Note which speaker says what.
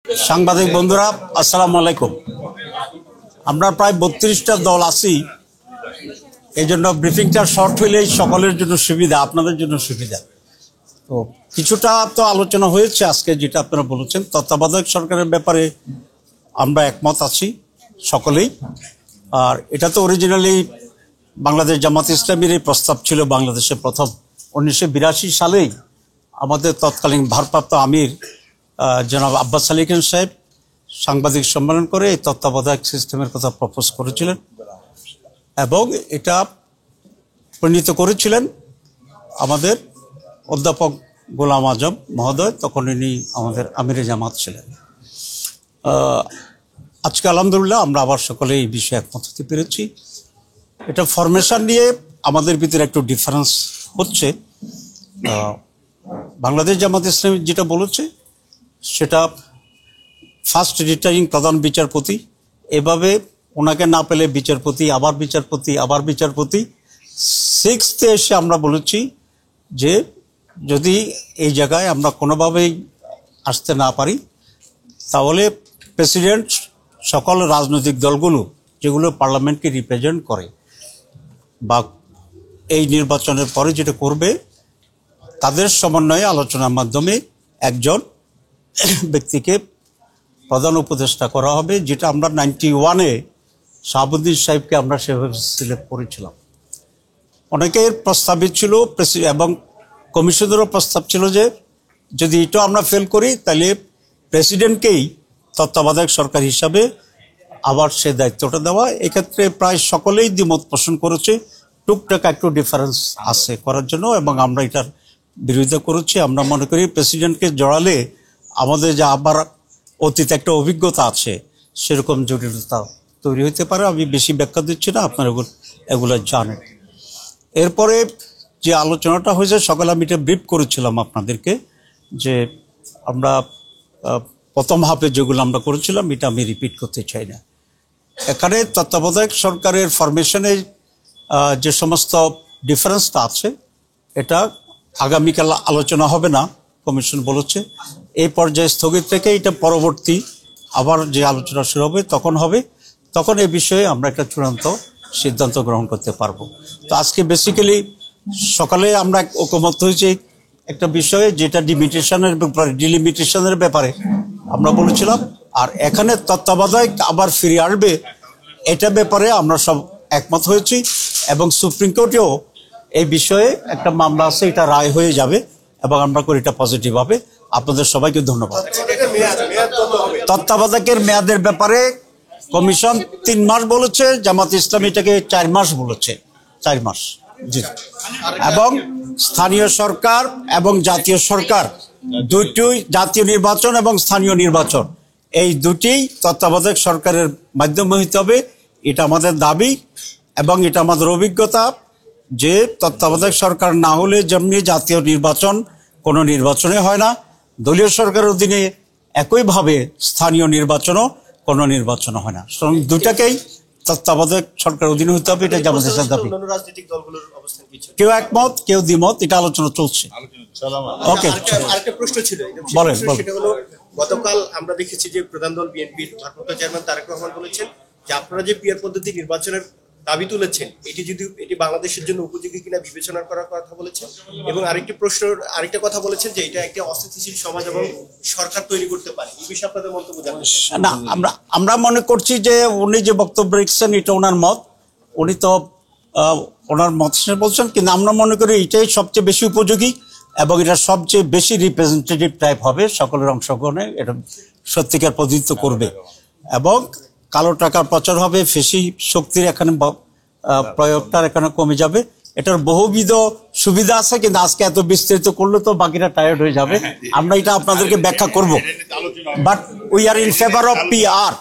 Speaker 1: সাংবাদিক বন্ধুরা আসসালামু আলাইকুম। আমরা প্রায় 32টা দল আছি, এই জন্য ব্রিফিংটা শর্ট হইলেই সকলের জন্য সুবিধা, আপনাদের জন্য সুবিধা। তো কিছুটা তো আলোচনা হয়েছে আজকে, যেটা আপনারা বলেছেন তত্ত্বাবধায়ক সরকারের ব্যাপারে আমরা একমত আছি সকলেই। আর এটা তো অরিজিনালি বাংলাদেশ জামাত ইসলামীর এই প্রস্তাব ছিল। বাংলাদেশে প্রথম 1982 সালেই আমাদের তৎকালীন ভারপ্রাপ্ত আমির জনাব আব্বাস আলী খান সাহেব সাংবাদিক সম্মেলন করে এই তত্ত্বাবধায়ক সিস্টেমের কথা প্রপোজ করেছিলেন এবং এটা প্রণীত করেছিলেন আমাদের অধ্যাপক গোলাম আজম মহোদয়। তখন ইনি আমাদের আমিরে জামাত ছিলেন। আজকে আলহামদুলিল্লাহ আমরা আবার সকলে এই বিষয়ে একমত হতে পেরেছি। এটা ফরমেশন নিয়ে আমাদের ভিতরে একটু ডিফারেন্স হচ্ছে। বাংলাদেশ জামাত ইসলামী যেটা বলেছে সেটা ফার্স্ট রিটার্নিং প্রধান বিচারপতি, এভাবে ওনাকে না পেলে বিচারপতি, আবার বিচারপতি, আবার বিচারপতি। 6th এসে আমরা বলেছি যে যদি এই জায়গায় আমরা কোনোভাবেই আসতে না পারি তাহলে প্রেসিডেন্ট সকল রাজনৈতিক দলগুলো যেগুলো পার্লামেন্টকে রিপ্রেজেন্ট করে বা এই নির্বাচনের পরে যেটা করবে তাদের সমন্বয়ে আলোচনার মাধ্যমে একজন ব্যক্তিকে প্রধান উপদেষ্টা করা হবে, যেটা আমরা 91-এ শাহাবুদ্দিন সাহেবকে আমরা সেভাবে সিলেক্ট করেছিলাম। অনেকের প্রস্তাবিত ছিল এবং কমিশনেরও প্রস্তাব ছিল যে যদি এটা আমরা ফেল করি তাহলে প্রেসিডেন্টকেই তত্ত্বাবধায়ক সরকার হিসাবে আবার সে দায়িত্বটা দেওয়া। এক্ষেত্রে প্রায় সকলেই দ্বিমত পোষণ করেছে। টুকটাক একটু ডিফারেন্স আছে করার জন্য এবং আমরা এটার বিরোধিতা করেছি। আমরা মনে করি প্রেসিডেন্টকে জড়ালে আমাদের যে আবার অতীতে একটা অভিজ্ঞতা আছে সেরকম জটিলতা তৈরি হতে পারে। আমি বেশি ব্যাখ্যা দিচ্ছি না, আপনারা এগুলো জানেন। এরপরে যে আলোচনাটা হয়েছে সকালে আমি এটা ব্রিফ করেছিলাম আপনাদেরকে যে আমরা প্রথম হাফে যেগুলো আমরা করেছিলাম এটা আমি রিপিট করতে চাই না। এখানে তত্ত্বাবধায়ক সরকারের ফরমেশনে যে সমস্ত ডিফারেন্সটা আছে এটা আগামীকাল আলোচনা হবে না, কমিশন বলেছে। এই পর্যায়ে স্থগিত থেকে এটা পরবর্তী আবার যে আলোচনা শুরু হবে তখন এই বিষয়ে আমরা একটা চূড়ান্ত সিদ্ধান্ত গ্রহণ করতে পারবো। তো আজকে বেসিক্যালি সকালে আমরা ঐকমত্য হয়েছি একটা বিষয়ে, যেটা ডিলিমিটেশনের ব্যাপারে আমরা বলেছিলাম। আর এখানে তত্ত্বাবধায়ক আবার ফিরে আসবে এটা ব্যাপারে আমরা সব একমত হয়েছি এবং সুপ্রিম কোর্টেও এই বিষয়ে একটা মামলা আছে, এটা রায় হয়ে যাবে এবং আমরা করি এটা পজিটিভ হবে। আপনাদের সবাইকে ধন্যবাদ। তত্ত্বাবধায়কের মেয়াদের ব্যাপারে কমিশন 3 মাস বলেছে, জামাত ইসলামী এটাকে 4 মাস বলেছে। 4 মাস জি। এবং স্থানীয় সরকার এবং জাতীয় সরকার দুটোই, জাতীয় নির্বাচন এবং স্থানীয় নির্বাচন এই দুটি তত্ত্বাবধায়ক সরকারের মাধ্যমে হইতে হবে। এটা আমাদের দাবি এবং এটা আমাদের অভিজ্ঞতা যে তত্ত্বাবধায়ক সরকার না হলে যেমনি জাতীয় নির্বাচন কোনো নির্বাচনে হয় না, দলীয় সরকারের অধীনে একইভাবে স্থানীয় নির্বাচনও কোনো নির্বাচন হয় না। সুতরাং দুটাকেই তত্ত্বাবধায়ক সরকার অধীনে হতে হবে, এটা জামাত ইসলামের দাবি। কেউ একমত কেউ দ্বিমত, এটা আলোচনা চলছে। ওকে,
Speaker 2: আরেকটা প্রশ্ন ছিল,
Speaker 1: বলেন।
Speaker 2: সেটা হলো গতকাল আমরা দেখেছি যে প্রধান দল বিএনপির ভারপ্রাপ্ত চেয়ারম্যান তারেক রহমান বলেছেন যে আপনারা যে পিয়ার পদ্ধতি নির্বাচনের দাবি তুলেছেন এটি বাংলাদেশের জন্য উপযোগী কিনা বিবেচনা করার কথা বলেছেন এবং আরেকটা কথা বলেছেন যে এটা একটা অস্থিতিশীল সমাজ এবং সরকার তৈরি করতে পারে। এই বিষয়ে আপনাদের মন্তব্য জানতে চাই।
Speaker 1: না, আমরা মনে করছি যে উনি যে বক্তব্য রেখেছেন এটা ওনার মত, উনি তো ওনার মত বলছেন, কিন্তু আমরা মনে করি এটাই সবচেয়ে বেশি উপযোগী এবং এটা সবচেয়ে বেশি রিপ্রেজেন্টেটিভ টাইপ হবে, সকলের অংশগ্রহণে এটা সত্যিকার প্রতিনিধিত্ব করবে এবং কালো টাকার প্রচার হবে, ফেসি শক্তির এখানে প্রয়োগটার এখানে কমে যাবে। এটার বহুবিধ সুবিধা আছে, কিন্তু আজকে এত বিস্তৃত করলে তো বাকিরা টায়ার্ড হয়ে যাবে। আমরা এটা আপনাদেরকে ব্যাখ্যা করব, but we are in favour of PR.